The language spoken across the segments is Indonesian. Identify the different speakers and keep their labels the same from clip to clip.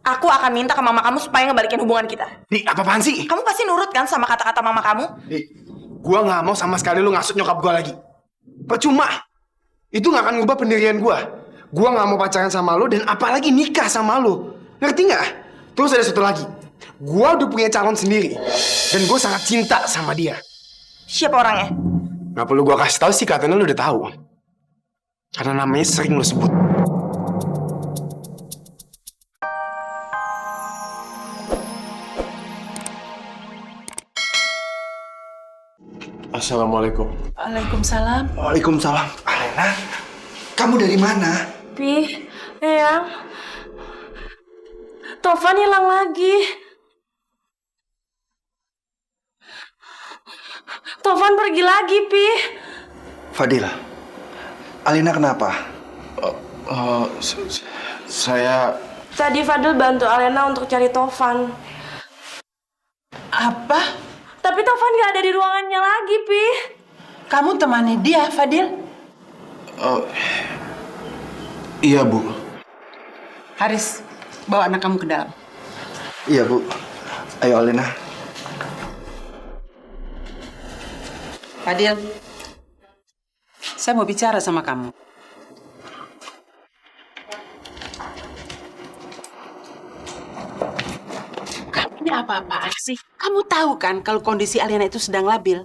Speaker 1: Aku akan minta ke mama kamu supaya ngebalikin hubungan kita.
Speaker 2: Di, apa-apaan sih?
Speaker 1: Kamu pasti nurut kan sama kata-kata mama kamu?
Speaker 2: Di, gua nggak mau sama sekali lu ngasut nyokap gua lagi. Percuma. Itu nggak akan ngubah pendirian gua. Gua nggak mau pacaran sama lu dan apalagi nikah sama lu. Ngerti nggak? Terus ada satu lagi. Gua udah punya calon sendiri dan gua sangat cinta sama dia.
Speaker 1: Siapa orangnya?
Speaker 2: Nggak perlu gua kasih tahu sih, katanya lu udah tahu. Karena namanya sering lu sebut. Assalamualaikum.
Speaker 3: Waalaikumsalam.
Speaker 2: Waalaikumsalam.
Speaker 4: Alena, kamu dari mana?
Speaker 3: Pi, Eyang. Tovan hilang lagi. Tovan pergi lagi, Pi.
Speaker 4: Fadil, Alena kenapa?
Speaker 2: Saya
Speaker 3: Tadi Fadil bantu Alena untuk cari Tovan.
Speaker 5: Apa?
Speaker 3: Tapi Tovan gak ada di ruangannya lagi, Pi.
Speaker 5: Kamu temani dia, Fadil?
Speaker 2: iya, Bu.
Speaker 5: Haris, bawa anak kamu ke dalam.
Speaker 4: Iya, Bu. Ayo, Alena.
Speaker 5: Fadil, saya mau bicara sama kamu. Kamu ini apa-apaan sih? Kamu tahu kan kalau kondisi Alena itu sedang labil?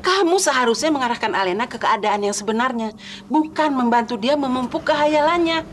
Speaker 5: Kamu seharusnya mengarahkan Alena ke keadaan yang sebenarnya, bukan membantu dia memupuk khayalannya.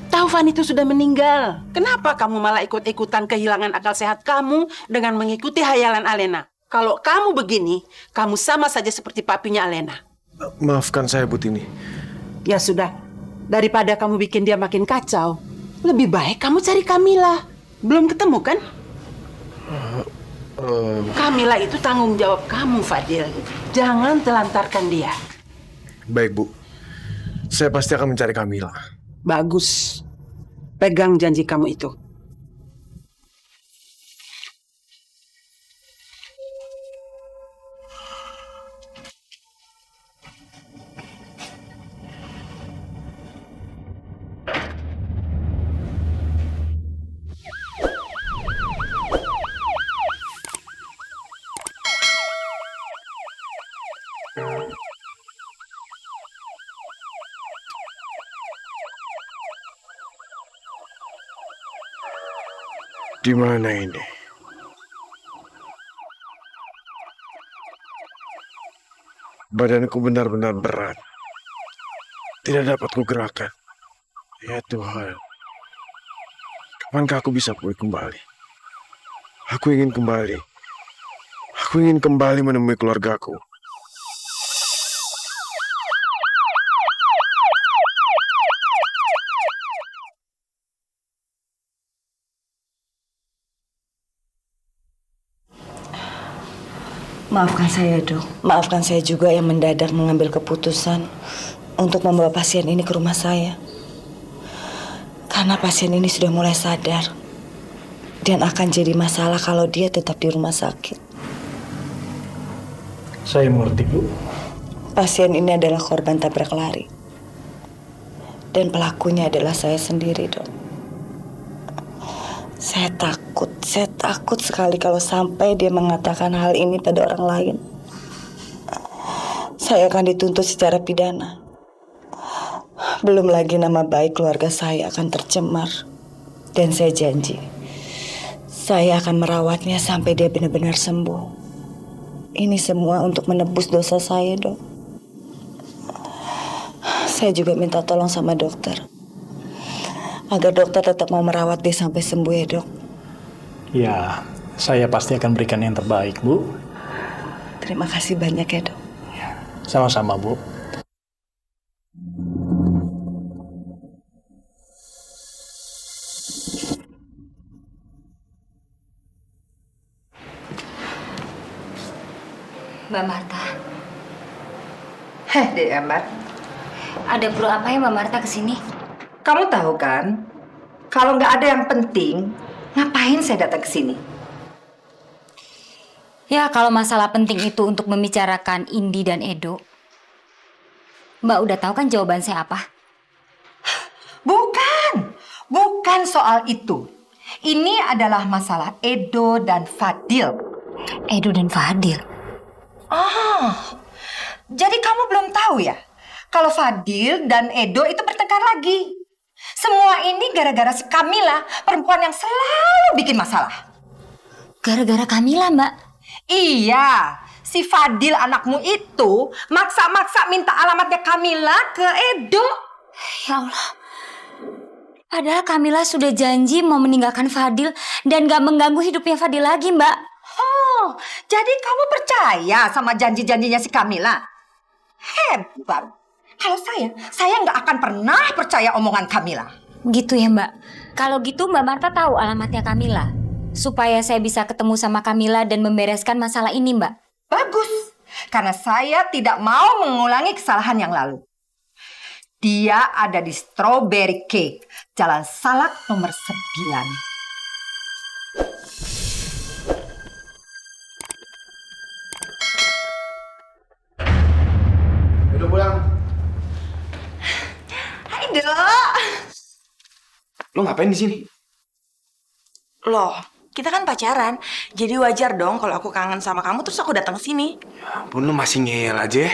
Speaker 5: Taufan itu sudah meninggal. Kenapa kamu malah ikut-ikutan kehilangan akal sehat kamu dengan mengikuti hayalan Alena? Kalau kamu begini, kamu sama saja seperti papinya Alena.
Speaker 2: Maafkan saya, Bu Tini.
Speaker 5: Ya sudah, daripada kamu bikin dia makin kacau, lebih baik kamu cari Kamila. Belum ketemu kan? Kamila itu tanggung jawab kamu, Fadil. Jangan telantarkan dia.
Speaker 2: Baik, Bu. Saya pasti akan mencari Kamila.
Speaker 5: Bagus. Pegang janji kamu itu.
Speaker 2: Di mana ini? Badanku benar-benar berat. Tidak dapat kugerakkan. Ya Tuhan. Kapankah aku bisa pulih kembali? Aku ingin kembali. Aku ingin kembali menemui keluargaku.
Speaker 6: Maafkan saya, Dok. Maafkan saya juga yang mendadak mengambil keputusan untuk membawa pasien ini ke rumah saya. Karena pasien ini sudah mulai sadar dan akan jadi masalah kalau dia tetap di rumah sakit.
Speaker 7: Saya mengerti, Bu.
Speaker 6: Pasien ini adalah korban tabrak lari. Dan pelakunya adalah saya sendiri, Dok. Saya takut sekali kalau sampai dia mengatakan hal ini pada orang lain. Saya akan dituntut secara pidana. Belum lagi nama baik keluarga saya akan tercemar. Dan saya janji, saya akan merawatnya sampai dia benar-benar sembuh. Ini semua untuk menebus dosa saya, Dok. Saya juga minta tolong sama dokter, agar dokter tetap mau merawat dia sampai sembuh ya, Dok.
Speaker 7: Ya, saya pasti akan berikan yang terbaik, Bu.
Speaker 6: Terima kasih banyak ya, Dok.
Speaker 7: Sama-sama, Bu.
Speaker 8: Mbak Marta.
Speaker 9: Dek Ambar,
Speaker 8: Ada perlu apa ya Mbak Marta kesini?
Speaker 9: kamu tahu kan, kalau nggak ada yang penting, ngapain saya datang ke sini?
Speaker 8: Ya kalau masalah penting itu untuk membicarakan Indi dan Edo, Mbak udah tahu kan jawaban saya apa?
Speaker 9: Bukan soal itu. Ini adalah masalah Edo dan Fadil.
Speaker 8: Edo dan Fadil.
Speaker 9: Oh, jadi kamu belum tahu ya kalau Fadil dan Edo itu bertengkar lagi. Semua ini gara-gara si Kamila, perempuan yang selalu bikin masalah.
Speaker 8: Gara-gara Kamila, Mbak.
Speaker 9: Iya, si Fadil anakmu itu maksa-maksa minta alamatnya Kamila ke Edo.
Speaker 8: Ya Allah. Padahal Kamila sudah janji mau meninggalkan Fadil dan gak mengganggu hidupnya Fadil lagi, Mbak.
Speaker 9: Oh, jadi kamu percaya sama janji-janjinya si Kamila? Hebat. Kalau saya nggak akan pernah percaya omongan Kamila.
Speaker 8: Gitu ya, Mbak. Kalau gitu Mbak Marta tahu alamatnya Kamila. Supaya saya bisa ketemu sama Kamila dan membereskan masalah ini, Mbak.
Speaker 9: Bagus, karena saya tidak mau mengulangi kesalahan yang lalu. Dia ada di Strawberry Cake, Jalan Salak nomor 9.
Speaker 2: Udah pulang.
Speaker 1: Hai, Dok.
Speaker 2: Lo ngapain di sini?
Speaker 1: Loh, kita kan pacaran. Jadi wajar dong kalau aku kangen sama kamu terus aku datang ke sini.
Speaker 2: Ya ampun, lo masih ngeyel aja.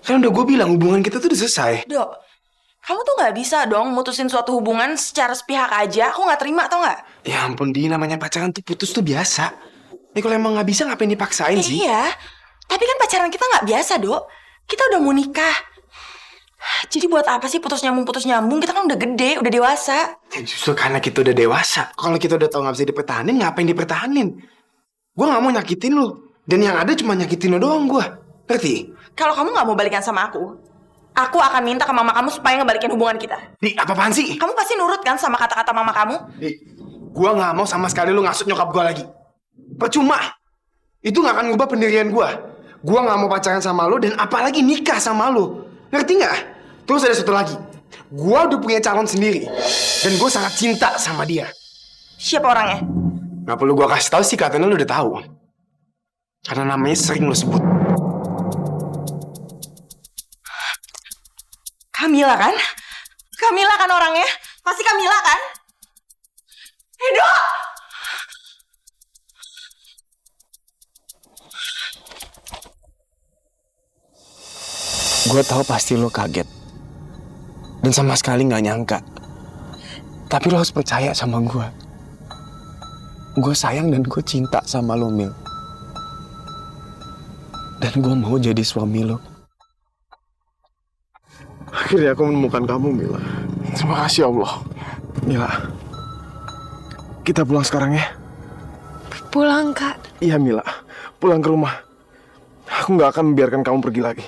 Speaker 2: Kan udah gue bilang hubungan kita tuh udah selesai.
Speaker 1: Dok, kamu tuh nggak bisa dong mutusin suatu hubungan secara sepihak aja. Aku nggak terima, tau nggak?
Speaker 2: Ya ampun, Di, namanya pacaran tuh putus tuh biasa. Kalau emang nggak bisa ngapain dipaksain sih?
Speaker 1: Iya, tapi kan pacaran kita nggak biasa, Dok. Kita udah mau nikah. Jadi buat apa sih putus nyambung? Kita kan udah gede, udah dewasa.
Speaker 2: Ya justru karena kita udah dewasa. Kalau kita udah tahu nggak bisa dipertahanin, ngapain dipertahanin? Gue nggak mau nyakitin lo. Dan yang ada cuma nyakitin lo doang gue. Ngerti?
Speaker 1: Kalau kamu nggak mau balikan sama aku akan minta ke mama kamu supaya ngebalikin hubungan kita.
Speaker 2: Di, apa-apaan sih?
Speaker 1: Kamu pasti nurut kan sama kata-kata mama kamu?
Speaker 2: Di, gue nggak mau sama sekali lo ngasut nyokap gue lagi. Percuma. Itu nggak akan ngubah pendirian gue. Gue nggak mau pacaran sama lo dan apalagi nikah sama lo. Ngerti nggak? Terus ada satu lagi. Gue udah punya calon sendiri. Dan gue sangat cinta sama dia.
Speaker 1: Siapa orangnya?
Speaker 2: Nggak perlu gue kasih tahu sih, katanya lo udah tahu. Karena namanya sering lo sebut.
Speaker 1: Kamila kan? Kamila kan orangnya? Pasti Kamila kan? Edo!
Speaker 2: Gue tahu pasti lo kaget. Dan sama sekali nggak nyangka. Tapi lo harus percaya sama gue. Gue sayang dan gue cinta sama lo, Mil. Dan gue mau jadi suami lo. Akhirnya aku menemukan kamu, Mila. Terima kasih Allah. Mila, kita pulang sekarang ya.
Speaker 3: Pulang, Kak.
Speaker 2: Iya, Mila. Pulang ke rumah. Aku nggak akan membiarkan kamu pergi lagi.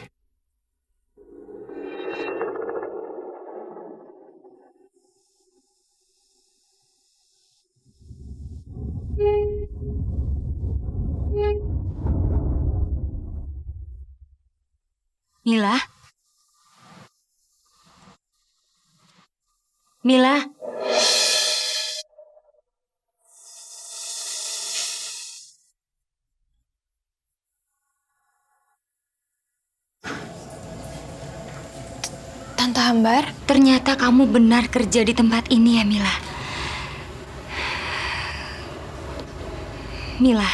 Speaker 8: Mila? Mila?
Speaker 3: Tante Ambar?
Speaker 8: Ternyata kamu benar kerja di tempat ini ya, Mila. Mila,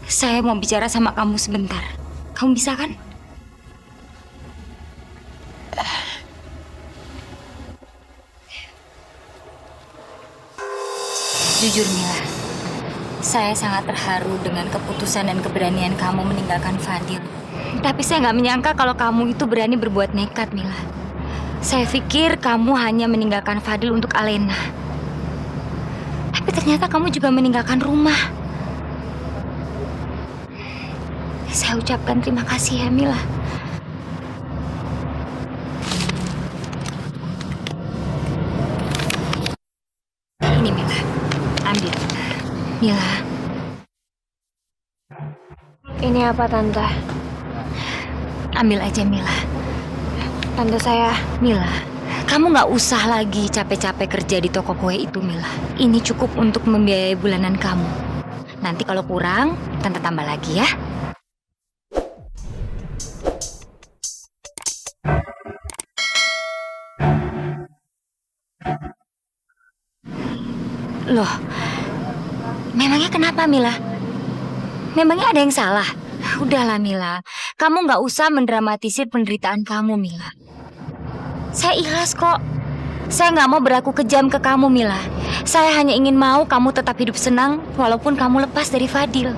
Speaker 8: saya mau bicara sama kamu sebentar. Kamu bisa kan? Jujur Mila, saya sangat terharu dengan keputusan dan keberanian kamu meninggalkan Fadil. Tapi saya nggak menyangka kalau kamu itu berani berbuat nekat, Mila. Saya pikir kamu hanya meninggalkan Fadil untuk Alena. Tapi ternyata kamu juga meninggalkan rumah. Saya ucapkan terima kasih ya, Mila. Ini Mila, ambil. Mila.
Speaker 3: Ini apa, Tante?
Speaker 8: Ambil aja, Mila.
Speaker 3: Tante saya.
Speaker 8: Mila, kamu nggak usah lagi capek-capek kerja di toko kue itu, Mila. Ini cukup untuk membiayai bulanan kamu. Nanti kalau kurang, Tante tambah lagi ya. Loh, memangnya kenapa Mila? Memangnya ada yang salah? Udahlah Mila, kamu nggak usah mendramatisir penderitaan kamu Mila. Saya ikhlas kok. Saya nggak mau berlaku kejam ke kamu Mila. Saya hanya ingin mau kamu tetap hidup senang walaupun kamu lepas dari Fadil.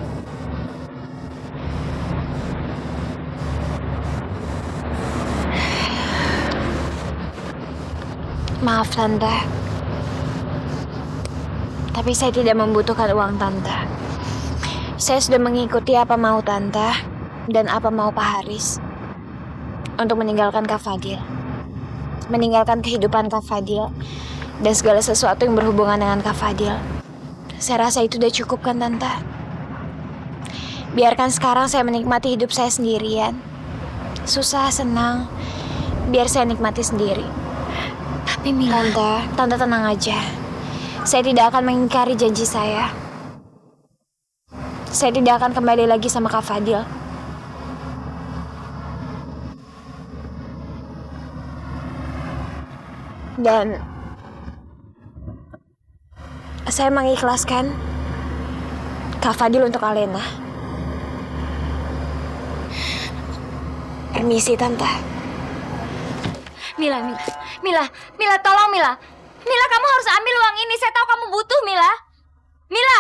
Speaker 3: Maaf Tante. Tapi saya tidak membutuhkan uang Tante. Saya sudah mengikuti apa mau Tante dan apa mau Pak Haris untuk meninggalkan Kak Fadil. Meninggalkan kehidupan Kak Fadil dan segala sesuatu yang berhubungan dengan Kak Fadil. Saya rasa itu udah cukup kan Tante. Biarkan sekarang saya menikmati hidup saya sendirian. Susah, senang, biar saya nikmati sendiri.
Speaker 8: Tapi Mila,
Speaker 3: Tante tenang aja. Saya tidak akan mengingkari janji saya. Saya tidak akan kembali lagi sama Kak Fadil. Dan saya mengikhlaskan Kak Fadil untuk Alena. Permisi Tante.
Speaker 8: Mila, tolong Mila. Mila, kamu harus ambil uang ini. Saya tahu kamu butuh, Mila. Mila!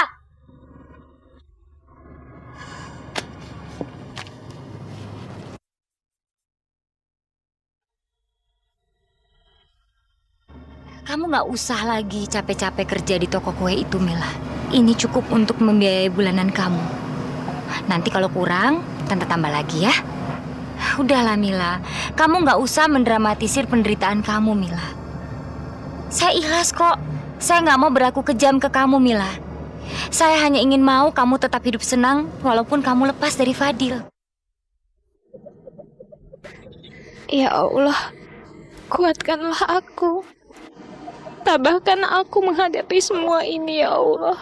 Speaker 8: Kamu nggak usah lagi capek-capek kerja di toko kue itu, Mila. Ini cukup untuk membiayai bulanan kamu. Nanti kalau kurang, Tante tambah lagi ya. Udahlah Mila, kamu nggak usah mendramatisir penderitaan kamu Mila. Saya ikhlas kok. Saya nggak mau berlaku kejam ke kamu Mila. Saya hanya ingin mau kamu tetap hidup senang walaupun kamu lepas dari Fadil.
Speaker 3: Ya Allah, kuatkanlah aku. Tabahkan aku menghadapi semua ini ya Allah.